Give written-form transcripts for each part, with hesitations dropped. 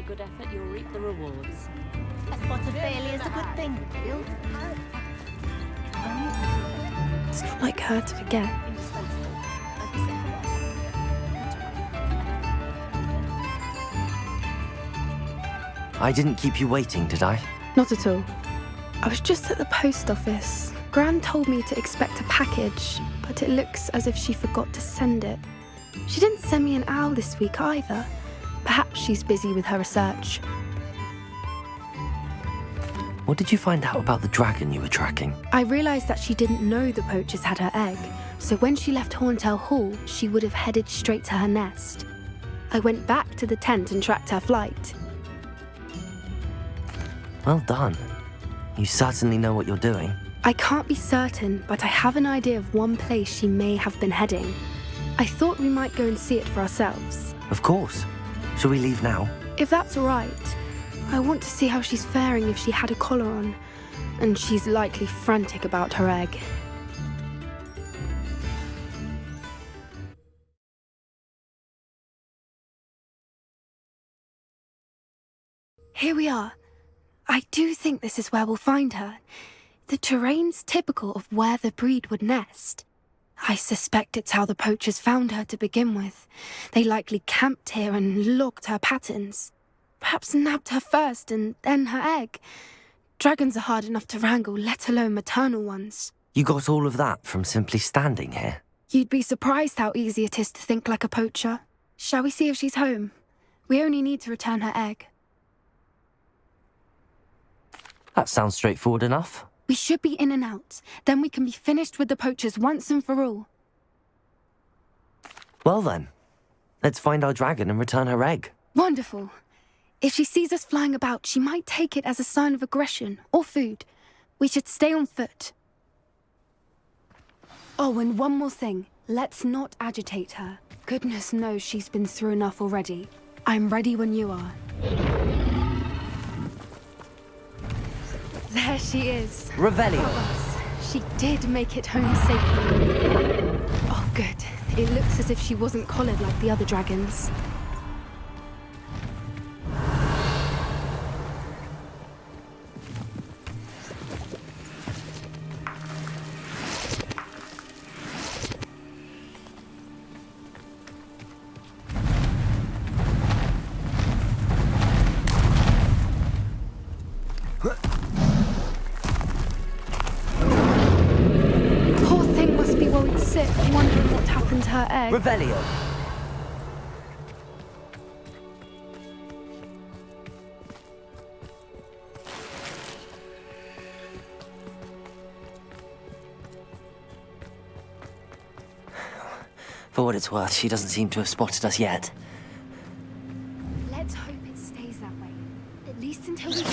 good effort, you'll reap the rewards. A spot of failure is a good thing. It's not like her to forget. I didn't keep you waiting, did I? Not at all. I was just at the post office. Gran told me to expect a package, but it looks as if she forgot to send it. She didn't send me an owl this week either. Perhaps she's busy with her research. What did you find out about the dragon you were tracking? I realised that she didn't know the poachers had her egg, so when she left Horntail Hall, she would have headed straight to her nest. I went back to the tent and tracked her flight. Well done. You certainly know what you're doing. I can't be certain, but I have an idea of one place she may have been heading. I thought we might go and see it for ourselves. Of course. Shall we leave now? If that's all right. I want to see how she's faring if she had a collar on. And she's likely frantic about her egg. Here we are. I do think this is where we'll find her. The terrain's typical of where the breed would nest. I suspect it's how the poachers found her to begin with. They likely camped here and logged her patterns. Perhaps nabbed her first and then her egg. Dragons are hard enough to wrangle, let alone maternal ones. You got all of that from simply standing here? You'd be surprised how easy it is to think like a poacher. Shall we see if she's home? We only need to return her egg. That sounds straightforward enough. We should be in and out. Then we can be finished with the poachers once and for all. Well then, let's find our dragon and return her egg. Wonderful. If she sees us flying about, she might take it as a sign of aggression or food. We should stay on foot. Oh, and one more thing. Let's not agitate her. Goodness knows she's been through enough already. I'm ready when you are. There she is. Revelio. She did make it home safely. Oh, good. It looks as if she wasn't collared like the other dragons. Wondering what happened to her egg. Revelio. For what it's worth, she doesn't seem to have spotted us yet. Let's hope it stays that way. At least until we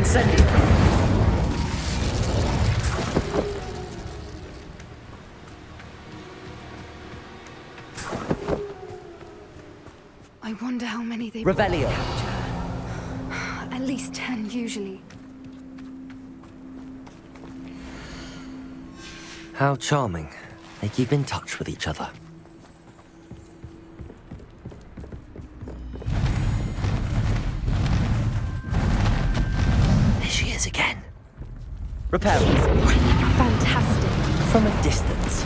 Incendio. I wonder how many they Revelio. capture. At least 10 usually. How charming. They keep in touch with each other. Again. Repel. Fantastic. From a distance.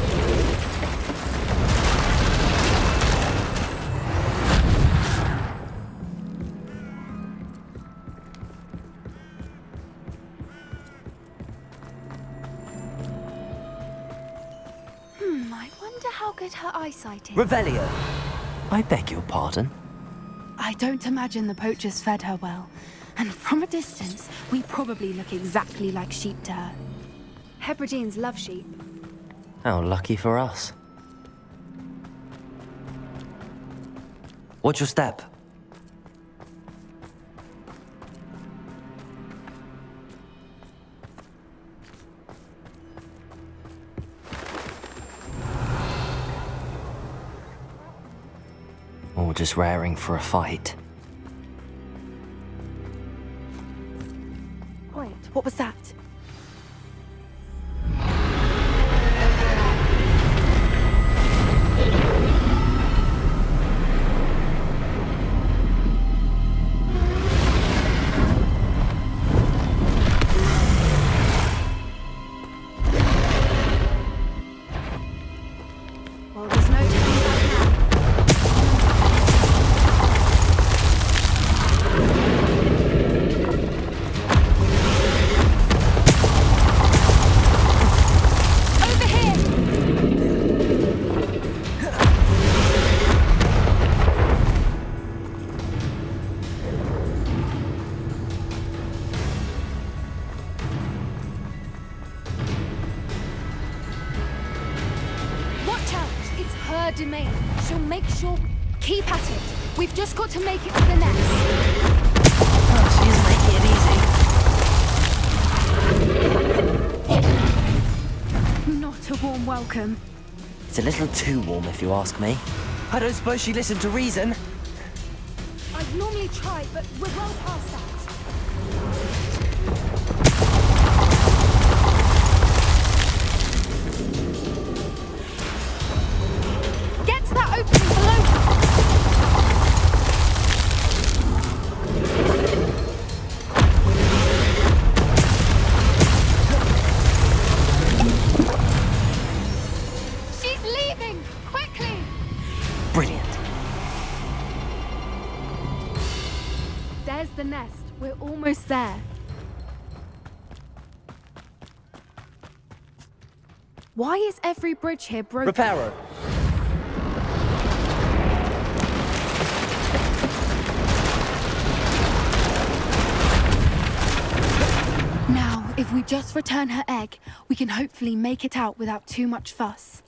I wonder how good her eyesight is. Revelio. I beg your pardon? I don't imagine the poachers fed her well. And from a distance, we probably look exactly like sheep to her. Hebrideans love sheep. How lucky for us. Watch your step. or just raring for a fight. Quiet. What was that? Well, there's no turning back now. Over here! Watch out! It's her domain. She'll make sure... Keep at it. We've just got to make it to the nest. Oh, she is making it easy. Not a warm welcome. It's a little too warm, if you ask me. I don't suppose she listened to reason. I'd normally try, but we're well past that. Get to that opening below her. She's leaving! Quickly! Brilliant. There's the nest. We're almost there. Why is every bridge here broken? Reparo. Now, if we just return her egg, we can hopefully make it out without too much fuss.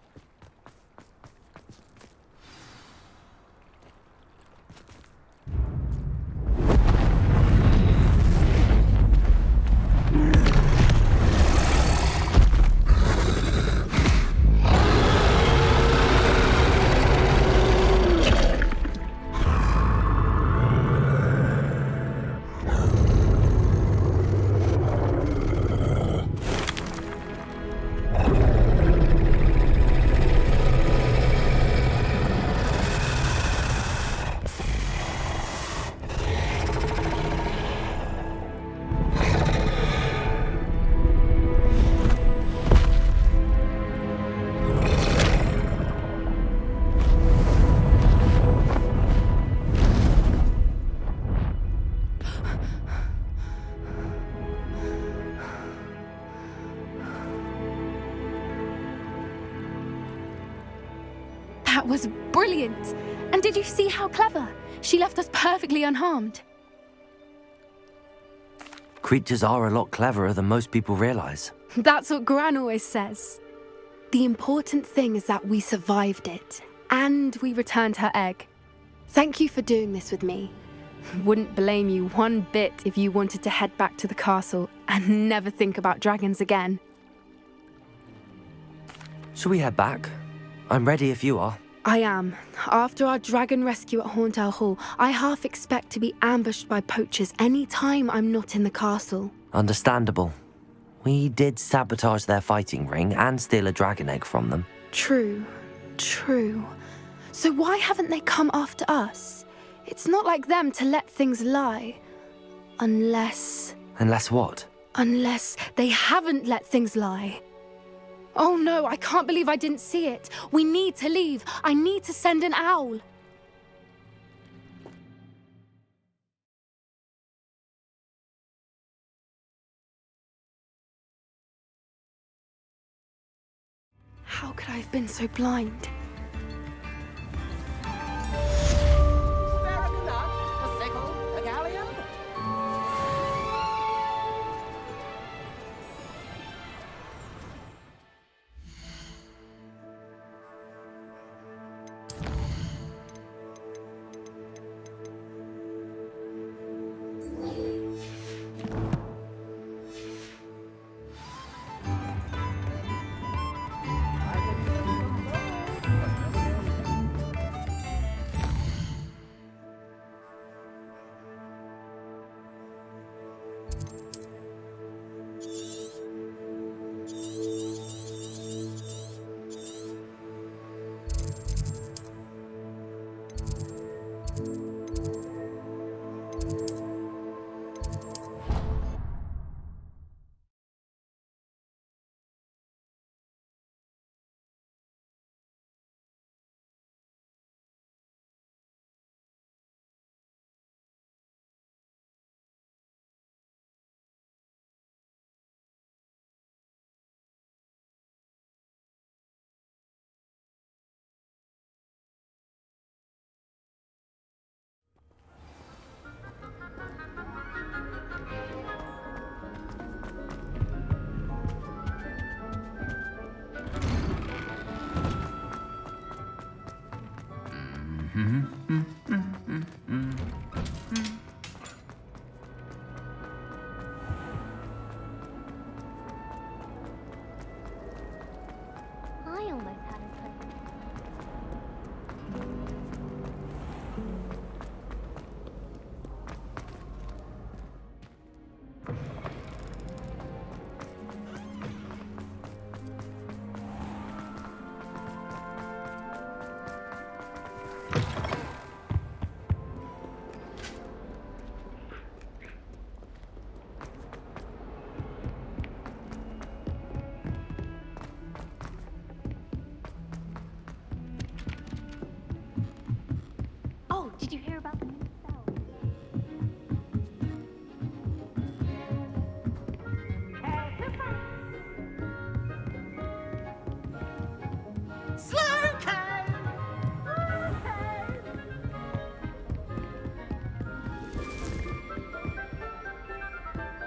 That was brilliant! And did you see how clever? She left us perfectly unharmed. Creatures are a lot cleverer than most people realize. That's what Gran always says. The important thing is that we survived it, and we returned her egg. Thank you for doing this with me. Wouldn't blame you one bit if you wanted to head back to the castle and never think about dragons again. Shall we head back? I'm ready if you are. I am. After our dragon rescue at Hauntel Hall, I half expect to be ambushed by poachers any time I'm not in the castle. Understandable. We did sabotage their fighting ring and steal a dragon egg from them. True. So why haven't they come after us? It's not like them to let things lie. Unless what? Unless they haven't let things lie. Oh no, I can't believe I didn't see it. We need to leave. I need to send an owl. How could I have been so blind?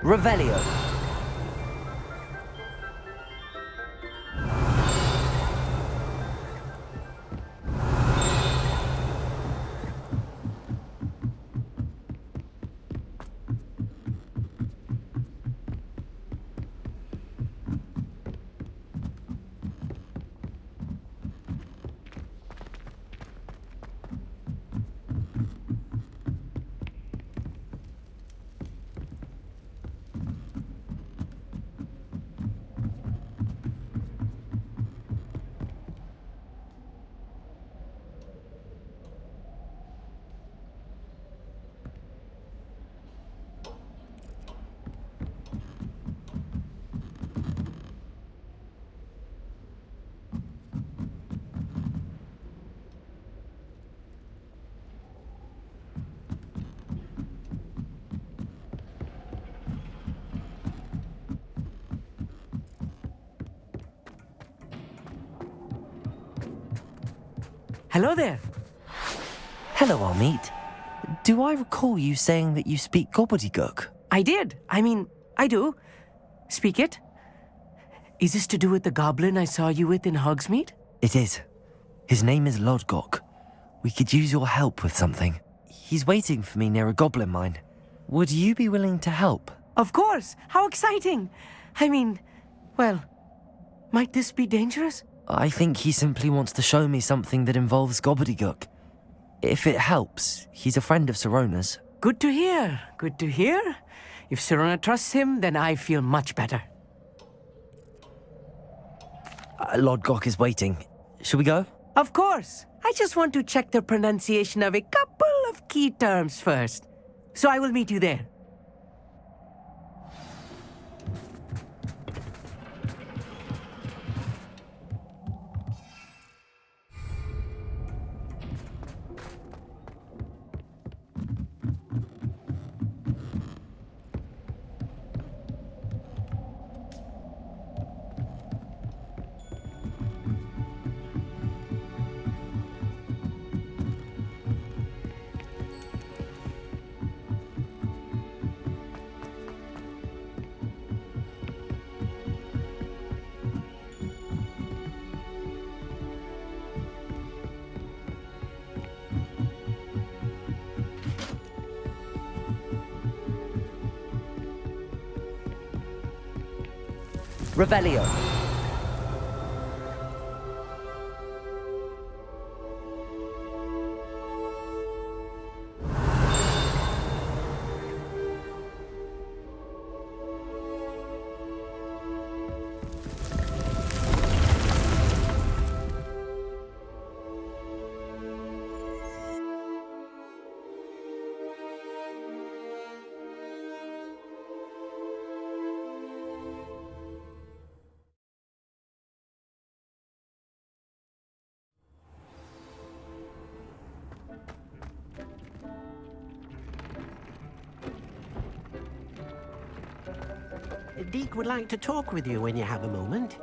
Revelio. Hello there. Hello, Almeet. Do I recall you saying that you speak gobbledygook? I did. I do. Speak it. Is this to do with the goblin I saw you with in Hogsmeade? It is. His name is Lodgok. We could use your help with something. He's waiting for me near a goblin mine. Would you be willing to help? Of course. How exciting. Well, might this be dangerous? I think he simply wants to show me something that involves gobbledygook. If it helps, he's a friend of Sirona's. Good to hear. Good to hear. If Sirona trusts him, then I feel much better. Lodgok is waiting. Shall we go? Of course. I just want to check the pronunciation of a couple of key terms first. So I will meet you there. Revelio. Deke would like to talk with you when you have a moment.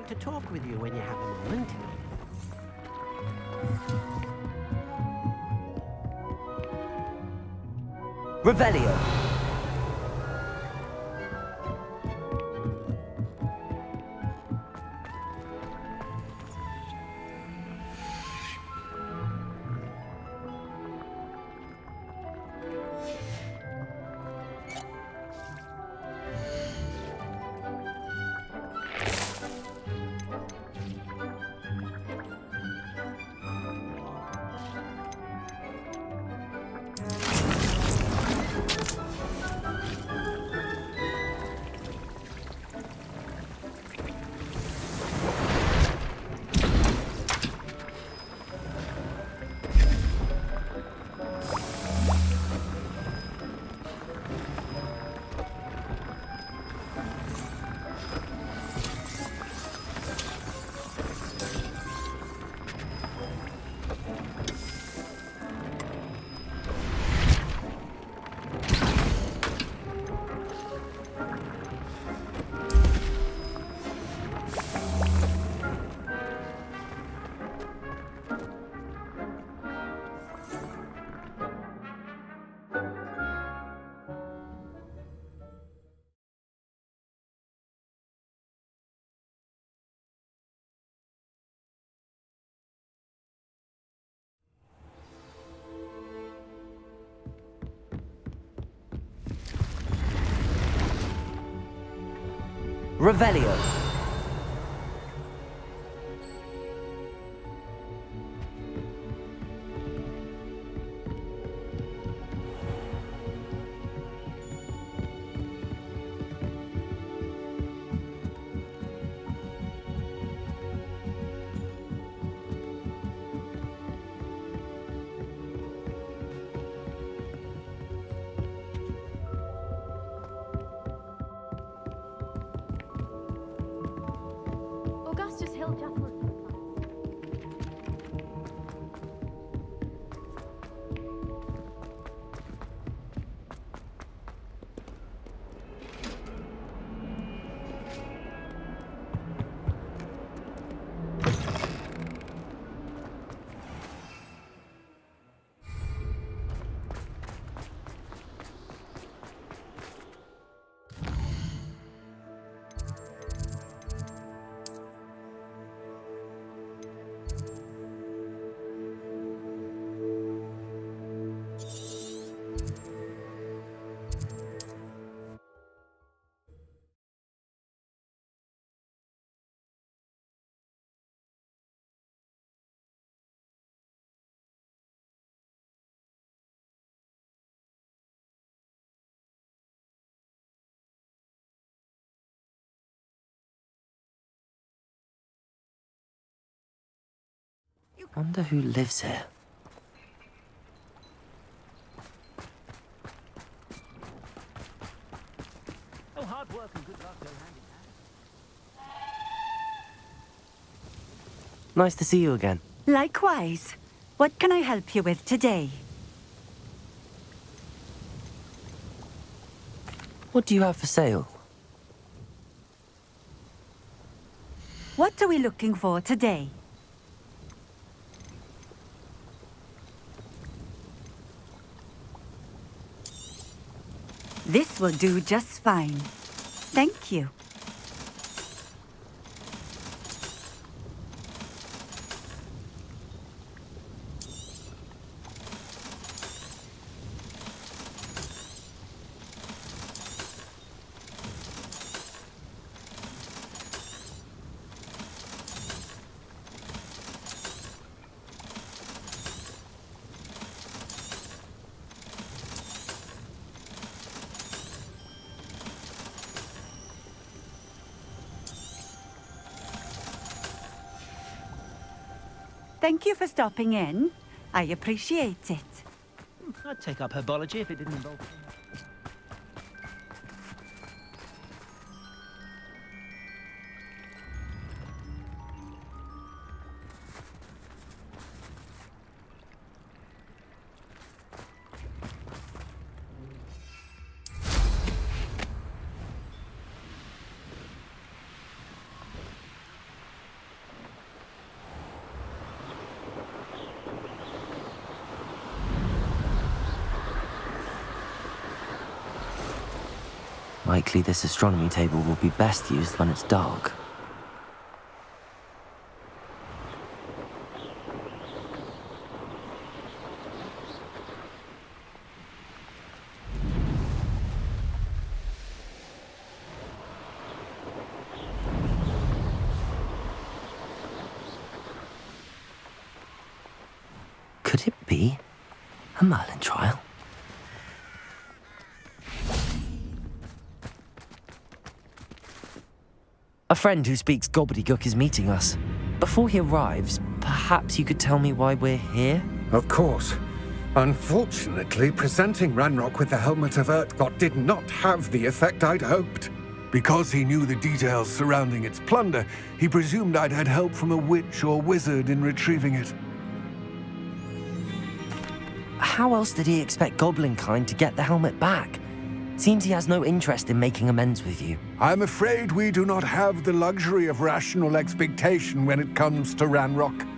like to talk with you when you have a moment. Revelio. Revelio. Augustus Hill Chapel. Wonder who lives here. Oh, hard work and good luck go hand in hand. Nice to see you again. Likewise. What can I help you with today? What do you have for sale? What are we looking for today? This will do just fine. Thank you. Thank you for stopping in. I appreciate it. I'd take up herbology if it didn't involve... Likely this astronomy table will be best used when it's dark. Could it be a Merlin trial? A friend who speaks gobbledygook is meeting us. Before he arrives, perhaps you could tell me why we're here? Of course. Unfortunately, presenting Ranrock with the Helmet of Urtkot did not have the effect I'd hoped. Because he knew the details surrounding its plunder, he presumed I'd had help from a witch or wizard in retrieving it. How else did he expect Goblinkind to get the helmet back? Seems he has no interest in making amends with you. I'm afraid we do not have the luxury of rational expectation when it comes to Ranrock.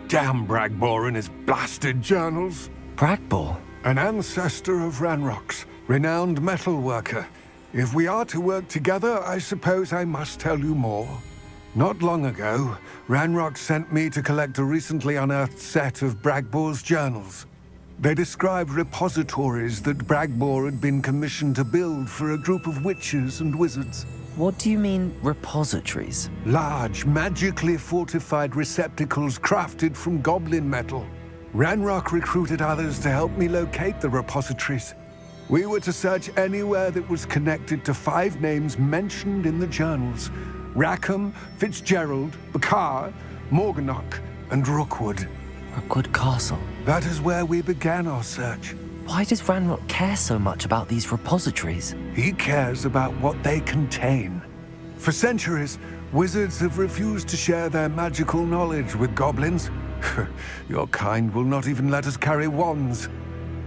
Damn Bragbor and his blasted journals. Bragbor? An ancestor of Ranrock's, renowned metal worker. If we are to work together, I suppose I must tell you more. Not long ago, Ranrock sent me to collect a recently unearthed set of Bragbor's journals. They described repositories that Bragbor had been commissioned to build for a group of witches and wizards. What do you mean, repositories? Large, magically fortified receptacles crafted from goblin metal. Ranrock recruited others to help me locate the repositories. We were to search anywhere that was connected to 5 names mentioned in the journals: Rackham, Fitzgerald, Bakar, Morganach, and Rookwood. Rookwood Castle. That is where we began our search. Why does Ranrock care so much about these repositories? He cares about what they contain. For centuries, wizards have refused to share their magical knowledge with goblins. Your kind will not even let us carry wands.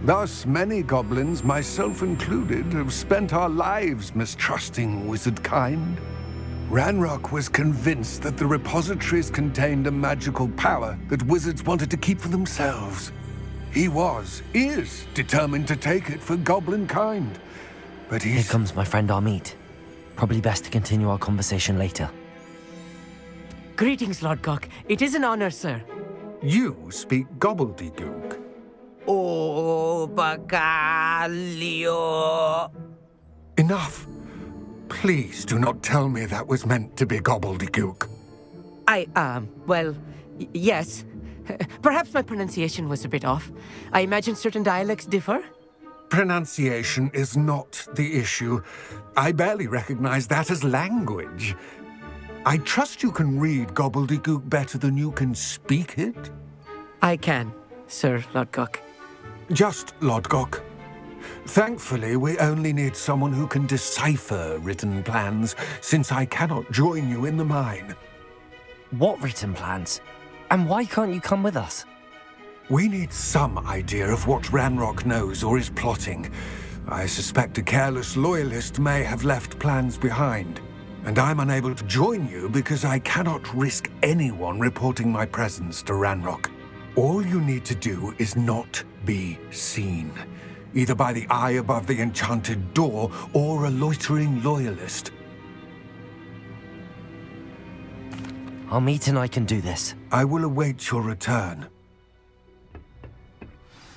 Thus, many goblins, myself included, have spent our lives mistrusting wizard kind. Ranrock was convinced that the repositories contained a magical power that wizards wanted to keep for themselves. He is determined to take it for goblin kind. But Here comes my friend Amit. Probably best to continue our conversation later. Greetings, Lord Cock. It is an honor, sir. You speak gobbledygook. Oh, Bacalio. Enough. Please do not tell me that was meant to be gobbledygook. Yes. Perhaps my pronunciation was a bit off. I imagine certain dialects differ. Pronunciation is not the issue. I barely recognize that as language. I trust you can read gobbledygook better than you can speak it? I can, Sir Lodgok. Just Lodgok. Thankfully, we only need someone who can decipher written plans, since I cannot join you in the mine. What written plans? And why can't you come with us? We need some idea of what Ranrock knows or is plotting. I suspect a careless loyalist may have left plans behind. And I'm unable to join you because I cannot risk anyone reporting my presence to Ranrock. All you need to do is not be seen, either by the eye above the enchanted door or a loitering loyalist. Amit and I can do this. I will await your return.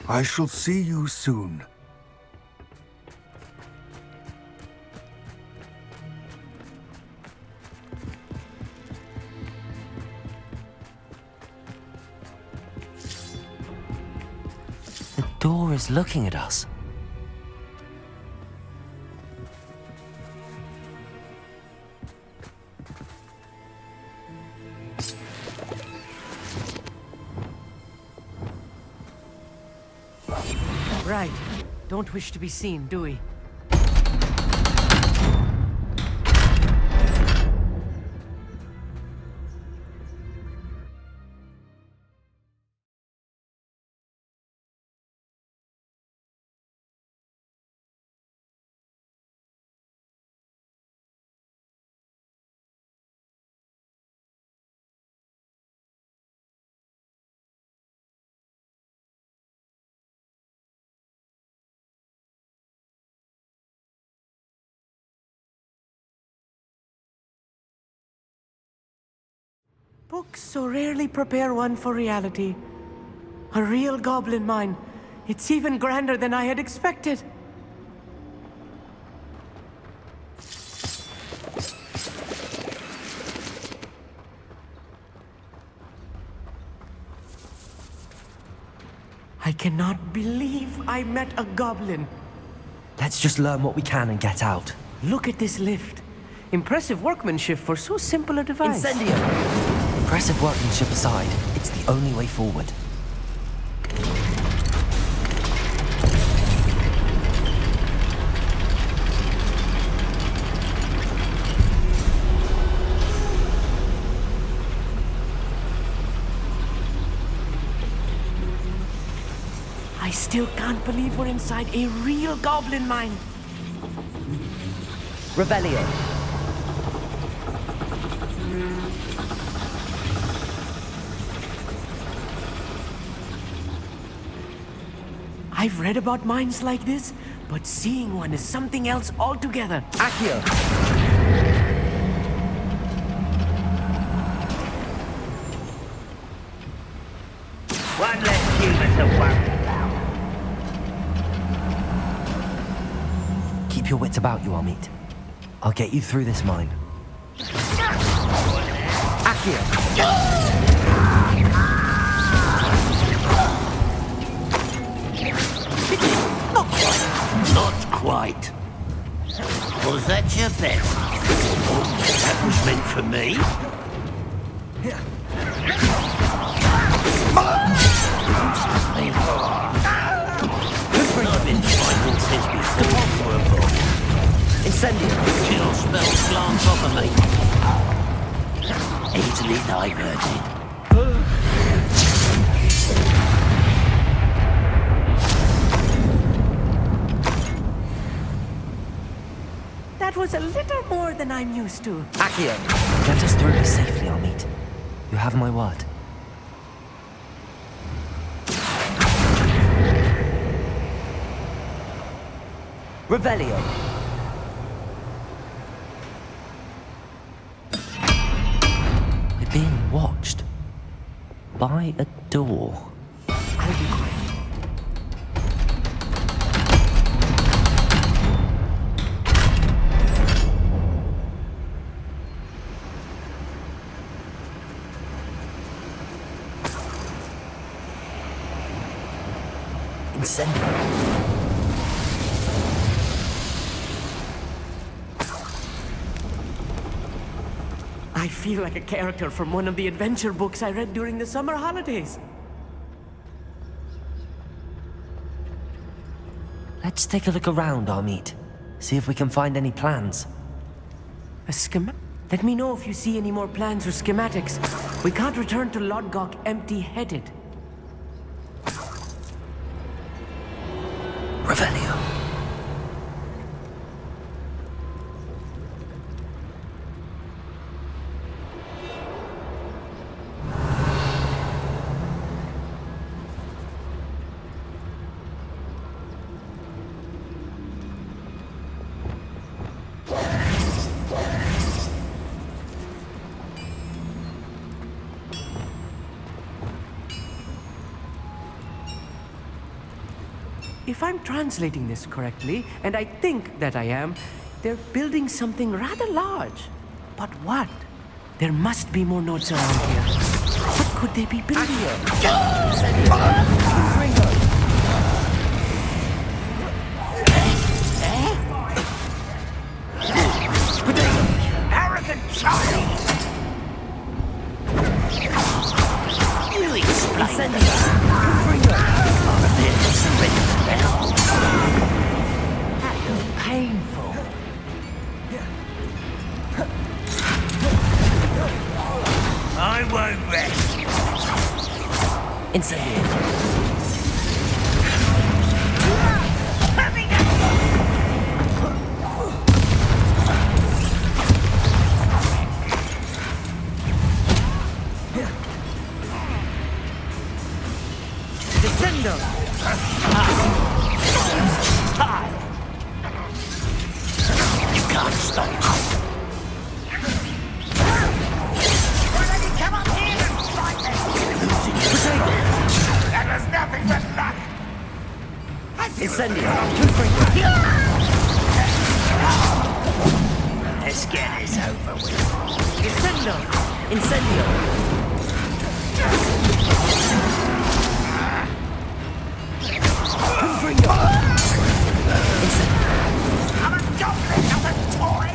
I shall see you soon. The door is looking at us. Right. Don't wish to be seen, do we? Books so rarely prepare one for reality. A real goblin mine. It's even grander than I had expected. I cannot believe I met a goblin. Let's just learn what we can and get out. Look at this lift. Impressive workmanship for so simple a device. Incendio! Impressive workmanship aside, it's the only way forward. I still can't believe we're inside a real goblin mine. Revelio. I've read about mines like this, but seeing one is something else altogether. Accio. One less human to worry about. Keep your wits about you, Amit. I'll get you through this mine. Accio. Not quite. Was that your best? That was meant for me? I've been fighting since before you were born. Incendio. Chill spells glance off of me. Easily diverted. That was a little more than I'm used to. Accio. Get us through this safely, Amit. You have my word. Revelio. We're being watched by a door. I'll be quiet. Incendio. I feel like a character from one of the adventure books I read during the summer holidays. Let's take a look around, Amit. See if we can find any plans. A schema? Let me know if you see any more plans or schematics. We can't return to Lodgok empty-headed. Revelio. If I'm translating this correctly, and I think that I am, they're building something rather large. But what? There must be more notes around here. What could they be building? Arrogant child! You explain painful. I won't rest. Incendio. Descendo! You can't stop. Why don't you come up here? Incendio. Let's get this over with. Incendio. Incendio. Confringo. Incendio. I'm a goblin, not a toy!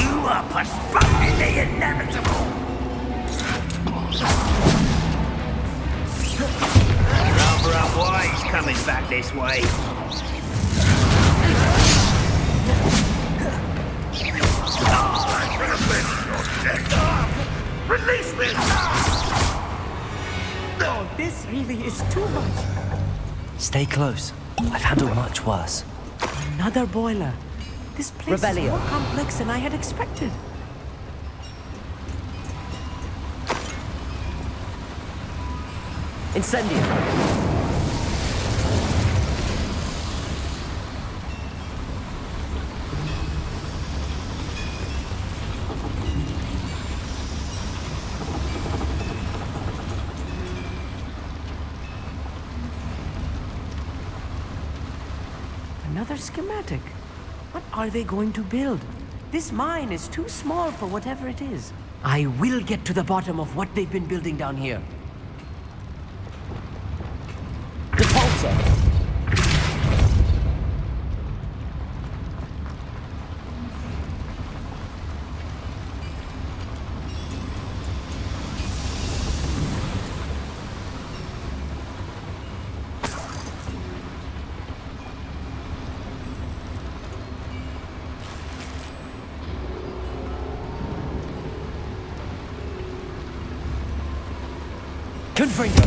You are postponing the inevitable! Rather up why he's coming back this way. Release me! Oh, this really is too much. Stay close. I've handled much worse. Another boiler. This place Rebellion. is more complex than I had expected. Incendio. Another schematic. What are they going to build? This mine is too small for whatever it is. I will get to the bottom of what they've been building down here. Repulsor. Confringo.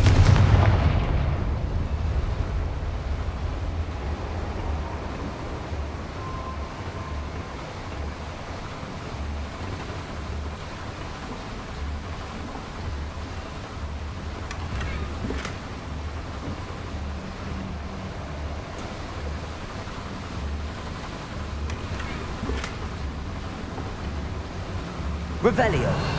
Revelio.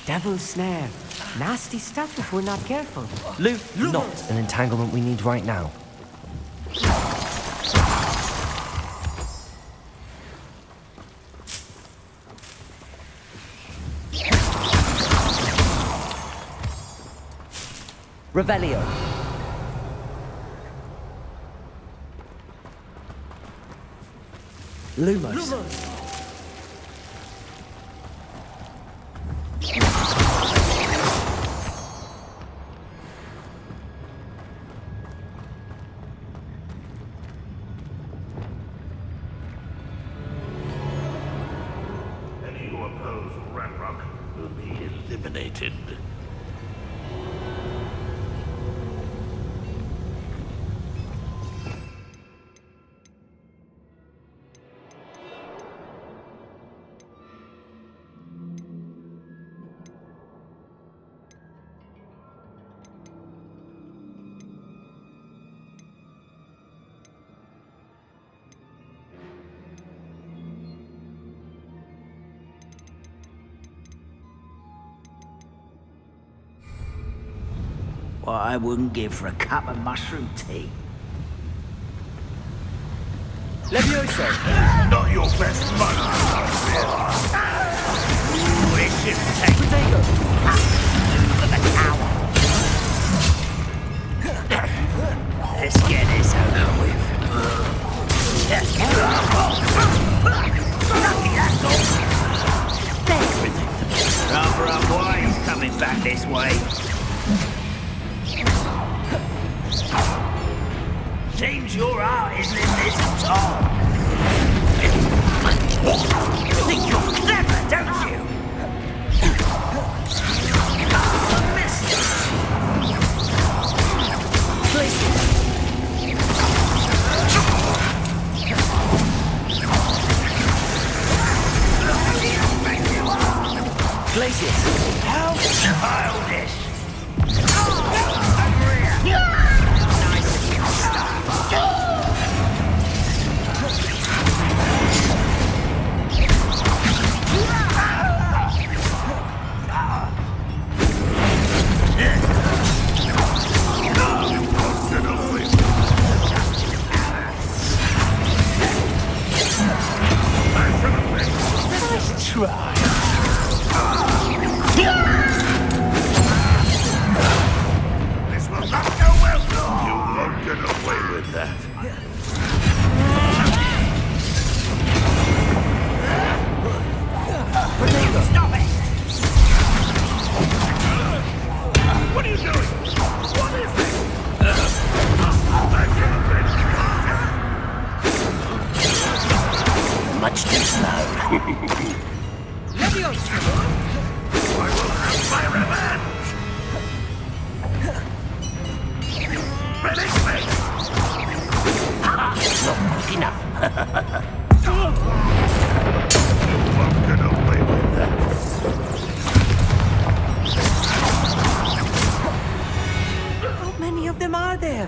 Devil's snare. Nasty stuff if we're not careful. Not an entanglement we need right now. Revelio. Lumos. Any who oppose Ranrok will be eliminated. What I wouldn't give for a cup of mushroom tea. Levioso. Not your best money. Ooh, it shouldn't take Protego. for the tower. Let's get this over with. Back this way. Seems your art isn't in this at all. You think you're clever, don't you? Glacius! How childish! Nice stuff. Nice try. This will not go well. You won't get away with that. Stop it! What are you doing? What is this? Much too slow. I will have my revenge! Release me! Not quick enough. You won't get away with that. How many of them are there?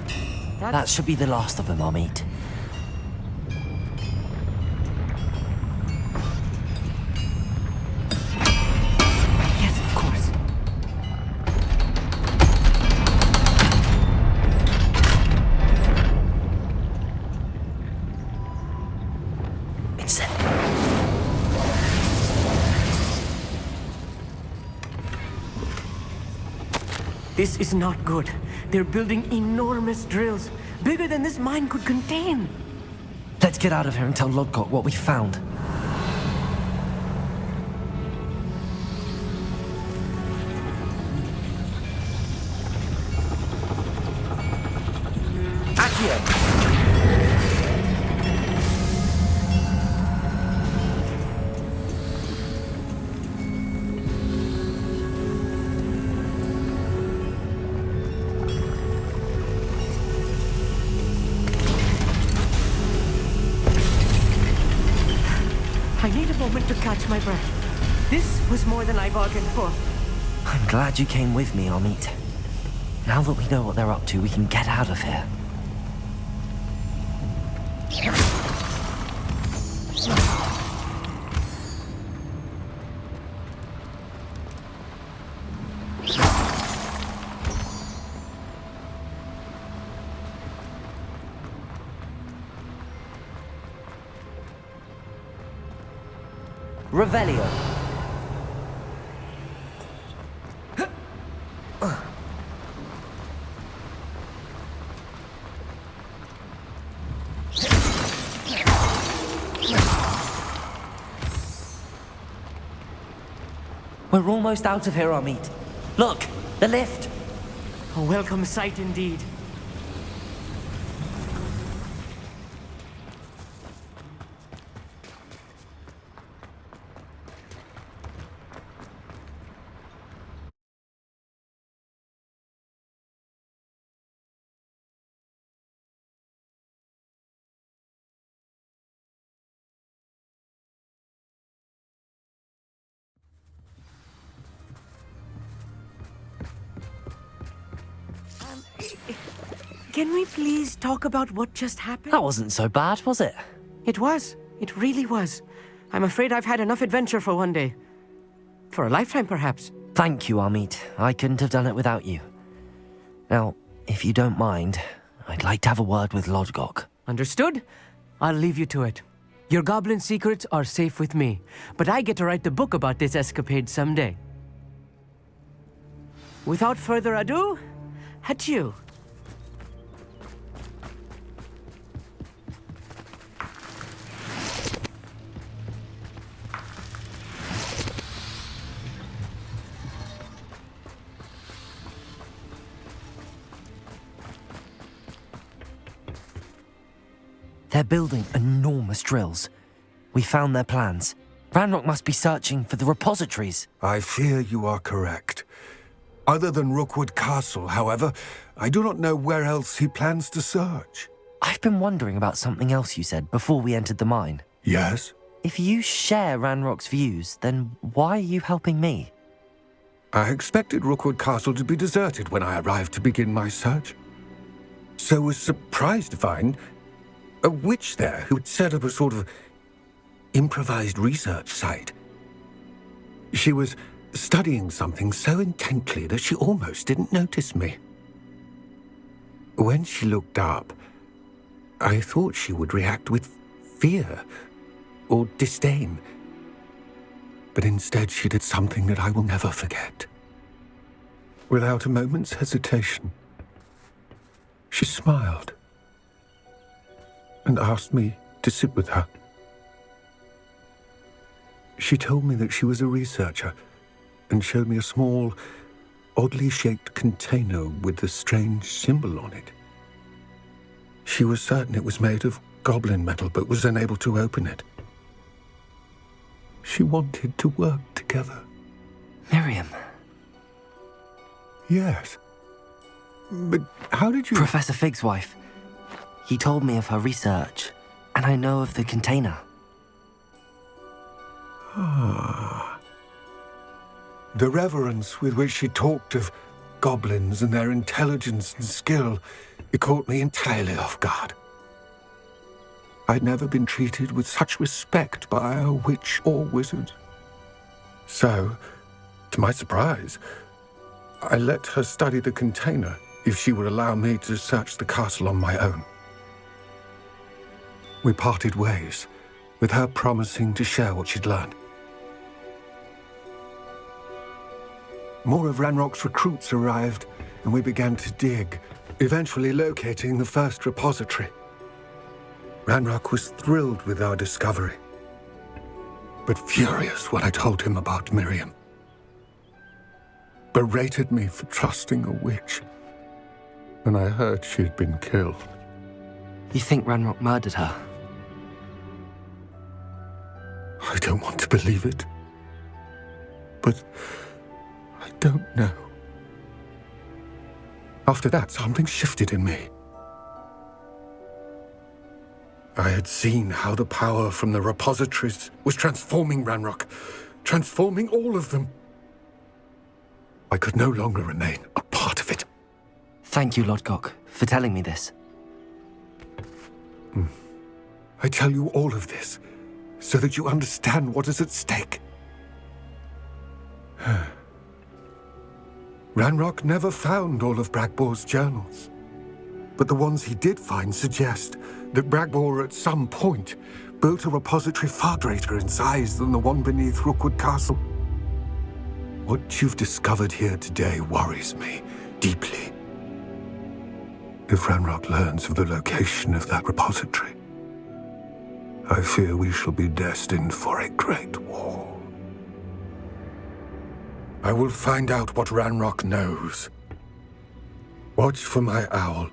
That should be the last of them, I'll meet. Yes, of course. It's set. This is not good. They're building enormous drills, bigger than this mine could contain. Let's get out of here and tell Lodgok what we found. Accio! I need a moment to catch my breath. This was more than I bargained for. I'm glad you came with me, Amit. Now that we know what they're up to, we can get out of here. Revelio. We're almost out of here, Amit. Look, the lift. A welcome sight indeed. Can we please talk about what just happened? That wasn't so bad, was it? It was. It really was. I'm afraid I've had enough adventure for one day. For a lifetime, perhaps. Thank you, Amit. I couldn't have done it without you. Now, if you don't mind, I'd like to have a word with Lodgok. Understood? I'll leave you to it. Your goblin secrets are safe with me, but I get to write the book about this escapade someday. Without further ado, adieu. They're building enormous drills. We found their plans. Ranrock must be searching for the repositories. I fear you are correct. Other than Rookwood Castle, however, I do not know where else he plans to search. I've been wondering about something else you said before we entered the mine. Yes? If you share Ranrock's views, then why are you helping me? I expected Rookwood Castle to be deserted when I arrived to begin my search. So was surprised to find a witch there who had set up a sort of improvised research site. She was studying something so intently that she almost didn't notice me. When she looked up, I thought she would react with fear or disdain. But instead she did something that I will never forget. Without a moment's hesitation, she smiled and asked me to sit with her. She told me that she was a researcher and showed me a small, oddly shaped container with a strange symbol on it. She was certain it was made of goblin metal, but was unable to open it. She wanted to work together. Miriam. Yes. But how did you... Professor Fig's wife. He told me of her research, and I know of the container. Ah. The reverence with which she talked of goblins and their intelligence and skill, it caught me entirely off guard. I'd never been treated with such respect by a witch or wizard. So, to my surprise, I let her study the container if she would allow me to search the castle on my own. We parted ways, with her promising to share what she'd learned. More of Ranrock's recruits arrived, and we began to dig, eventually locating the first repository. Ranrock was thrilled with our discovery, but furious when I told him about Miriam. Berated me for trusting a witch, and I heard she had been killed. You think Ranrock murdered her? I don't want to believe it, but I don't know. After that, something shifted in me. I had seen how the power from the repositories was transforming Ranrock, transforming all of them. I could no longer remain a part of it. Thank you, Lodgok, for telling me this. I tell you all of this so that you understand what is at stake. Ranrock never found all of Bragbor's journals, but the ones he did find suggest that Bragbor at some point built a repository far greater in size than the one beneath Rookwood Castle. What you've discovered here today worries me deeply. If Ranrock learns of the location of that repository, I fear we shall be destined for a great war. I will find out what Ranrock knows. Watch for my owl.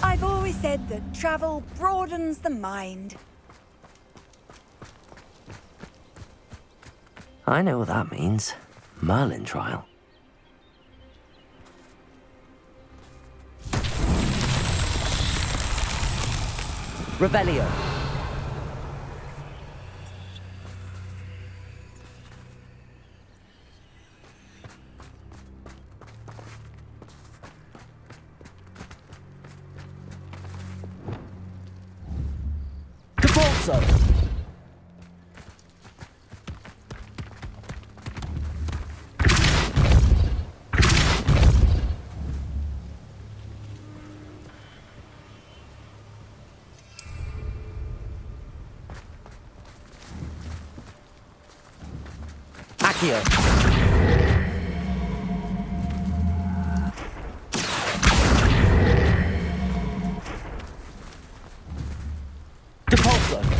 I've always said that travel broadens the mind. I know what that means. Merlin trial. Revelio. Cabalso. Accio. Depulso.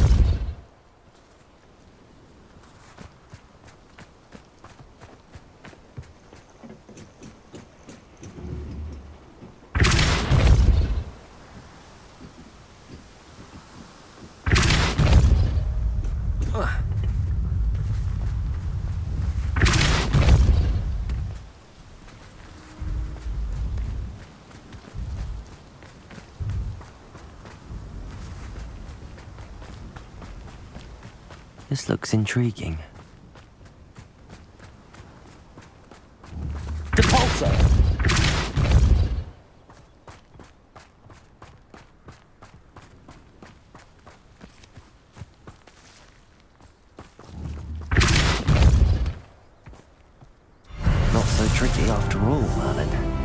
This looks intriguing. Depulso! Not so tricky after all, Merlin.